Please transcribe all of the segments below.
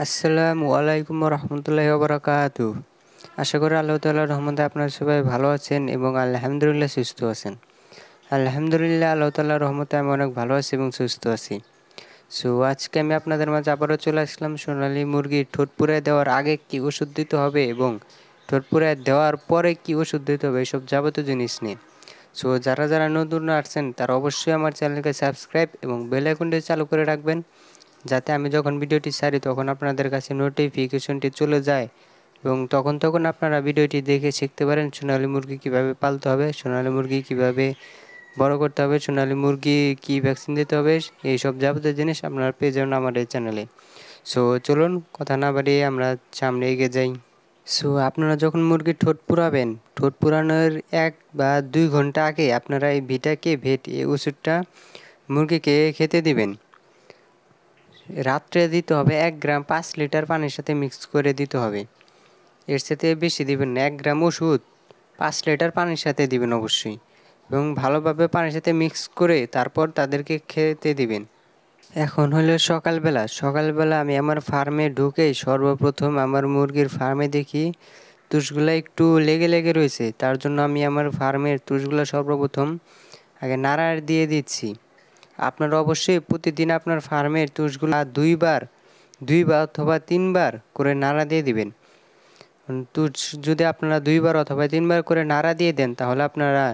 আসসালামু আলাইকুম রহমতুল্লাহি ওয়া বারাকাতুহু। আশা করি আল্লাহ তাআলার রহমতে আপনারা সবাই ভালো আছেন এবং আলহামদুলিল্লাহ সুস্থ আছেন। আলহামদুলিল্লাহ আল্লাহ তাআলার রহমতে আমি অনেক ভালো আছি এবং সুস্থ আছি। সো আজকে আমি আপনাদের মাঝে আবারও চলে আসলাম সোনালী মুরগির ঠোঁট পুড়ায় দেওয়ার আগে কি ওষুধ দিতে হবে এবং ঠোঁট পুড়ায় দেওয়ার পরে কি ওষুধ দিতে হবে এসব যাবতীয় জিনিস নিয়ে। সো যারা নতুন আসছেন তারা অবশ্যই আমার চ্যানেলকে সাবস্ক্রাইব এবং বেল আইকনটি চালু করে রাখবেন, যাতে আমি যখন ভিডিওটি ছাড়ি তখন আপনাদের কাছে নোটিফিকেশনটি চলে যায় এবং তখন আপনারা ভিডিওটি দেখে শিখতে পারেন সোনালী মুরগি কীভাবে পালতে হবে, সোনালী মুরগি কীভাবে বড় করতে হবে, সোনালী মুরগি কী ভ্যাকসিন দিতে হবে, এইসব যাবতীয় জিনিস আপনারা পেয়ে যাবেন আমার এই চ্যানেলে। সো চলুন কথা না বাড়িয়ে আমরা সামনে এগিয়ে যাই। সো আপনারা যখন মুরগির ঠোঁট পুরাবেন, ঠোঁট পুরানোর 1 বা 2 ঘন্টা আগে আপনারা এই ভিটাকে ভেট এই ওষুধটা মুরগিকে খেতে দিবেন। রাত্রে দিতে হবে 1 গ্রাম 5 লিটার পানির সাথে মিক্স করে দিতে হবে। এর সাথে বেশি দিবেন না। 1 গ্রাম ওষুধ 5 লিটার পানির সাথে দিবেন অবশ্যই এবং ভালোভাবে পানির সাথে মিক্স করে তারপর তাদেরকে খেতে দিবেন। এখন হলো সকালবেলা আমি আমার ফার্মে ঢুকেই সর্বপ্রথম আমার মুরগির ফার্মে দেখি তুষগুলা একটু লেগে রয়েছে। তার জন্য আমি আমার ফার্মের তুষগুলা সর্বপ্রথম আগে নাড়া দিয়ে দিচ্ছি। আপনারা অবশ্যই প্রতিদিন আপনার ফার্মের তুষগুলা 2 বার অথবা 3 বার করে নাড়া দিয়ে দিবেন। তুষ যদি আপনারা 2 বার অথবা 3 বার করে নাড়া দিয়ে দেন তাহলে আপনারা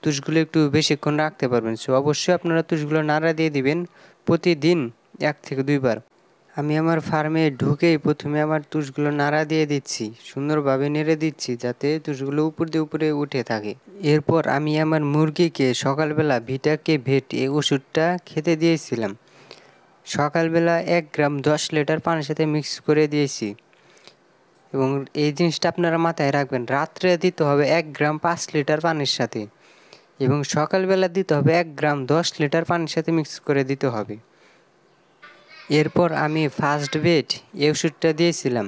তুষগুলো একটু বেশিক্ষণ রাখতে পারবেন। সো অবশ্যই আপনারা তুষগুলো নাড়া দিয়ে দিবেন প্রতিদিন 1 থেকে 2 বার। আমি আমার ফার্মে ঢুকেই প্রথমে আমার তুষগুলো নাড়া দিয়ে দিচ্ছি, সুন্দরভাবে নেড়ে দিচ্ছি যাতে তুষগুলো উপরে উঠে থাকে। এরপর আমি আমার মুরগিকে সকালবেলা ভিটাকে ভেট এই ওষুধটা খেতে দিয়েছিলাম। সকালবেলা 1 গ্রাম 10 লিটার পানির সাথে মিক্স করে দিয়েছি এবং এই জিনিসটা আপনারা মাথায় রাখবেন। রাত্রে দিতে হবে 1 গ্রাম 5 লিটার পানির সাথে এবং সকালবেলা দিতে হবে 1 গ্রাম 10 লিটার পানির সাথে মিক্স করে দিতে হবে। এরপর আমি ফার্স্ট বেড এই ওষুধটা দিয়েছিলাম।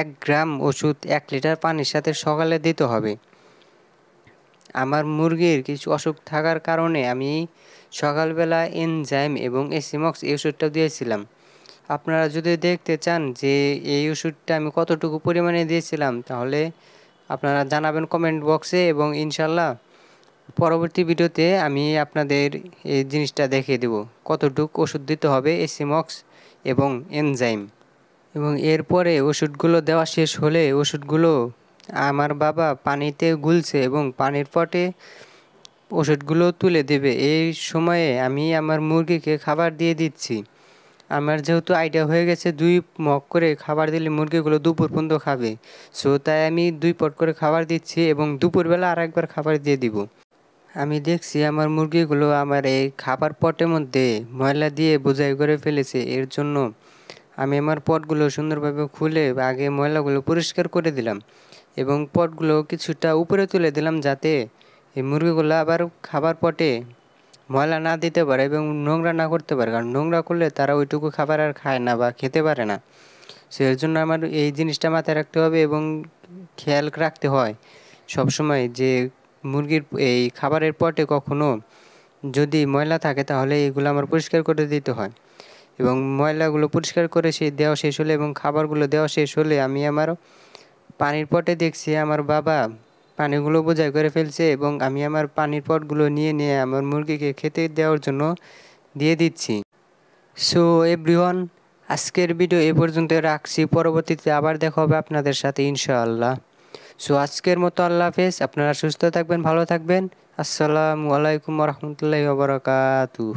1 গ্রাম ওষুধ 1 লিটার পানির সাথে সকালে দিতে হবে। আমার মুরগির কিছু অসুখ থাকার কারণে আমি সকালবেলা এনজাইম এবং এসিমক্স এই ওষুধটা দিয়েছিলাম। আপনারা যদি দেখতে চান যে এই ওষুধটা আমি কতটুকু পরিমাণে দিয়েছিলাম তাহলে আপনারা জানাবেন কমেন্ট বক্সে এবং ইনশাল্লাহ পরবর্তী ভিডিওতে আমি আপনাদের এই জিনিসটা দেখিয়ে দেব কতটুকু ওষুধ দিতে হবে এসিমক্স এবং এনজাইম। এবং এরপরে ওষুধগুলো দেওয়া শেষ হলে ওষুধগুলো আমার বাবা পানিতে গুলছে এবং পানির পটে ওষুধগুলো তুলে দেবে। এই সময়ে আমি আমার মুরগিকে খাবার দিয়ে দিচ্ছি। আমার যেহেতু আইডিয়া হয়ে গেছে 2 মগ করে খাবার দিলে মুরগিগুলো দুপুর পর্যন্ত খাবে, সো তাই আমি 2 পট করে খাবার দিচ্ছি এবং দুপুরবেলা আরেকবার খাবার দিয়ে দিব। আমি দেখছি আমার মুরগিগুলো আমার এই খাবার পটের মধ্যে ময়লা দিয়ে বোঝাই করে ফেলেছে। এর জন্য আমি আমার পটগুলো সুন্দরভাবে খুলে আগে ময়লাগুলো পরিষ্কার করে দিলাম এবং পটগুলো কিছুটা উপরে তুলে দিলাম যাতে এই মুরগিগুলো আবার খাবার পটে ময়লা না দিতে পারে এবং নোংরা না করতে পারে, কারণ নোংরা করলে তারা ওইটুকু খাবার আর খায় না বা খেতে পারে না। সেই জন্য আমার এই জিনিসটা মাথায় রাখতে হবে এবং খেয়াল রাখতে হয় সবসময় যে মুরগির এই খাবারের পটে কখনো যদি ময়লা থাকে তাহলে এগুলো আমার পরিষ্কার করে দিতে হয় এবং ময়লাগুলো পরিষ্কার করে দেওয়া শেষ হলে এবং খাবারগুলো দেওয়া শেষ হলে আমি আমার পানির পটে দেখছি আমার বাবা পানিগুলো বোঝাই করে ফেলছে এবং আমি আমার পানির পটগুলো নিয়ে আমার মুরগিকে খেতে দেওয়ার জন্য দিয়ে দিচ্ছি। সো এভরিওয়ান, আজকের ভিডিও এ পর্যন্ত রাখছি। পরবর্তীতে আবার দেখা হবে আপনাদের সাথে ইনশাআল্লাহ। সো আজকের মতো আল্লাহ হাফেজ। আপনারা সুস্থ থাকবেন, ভালো থাকবেন। আসসালামু আলাইকুম রহমতুল্লাহি ওয়া বারাকাতুহু।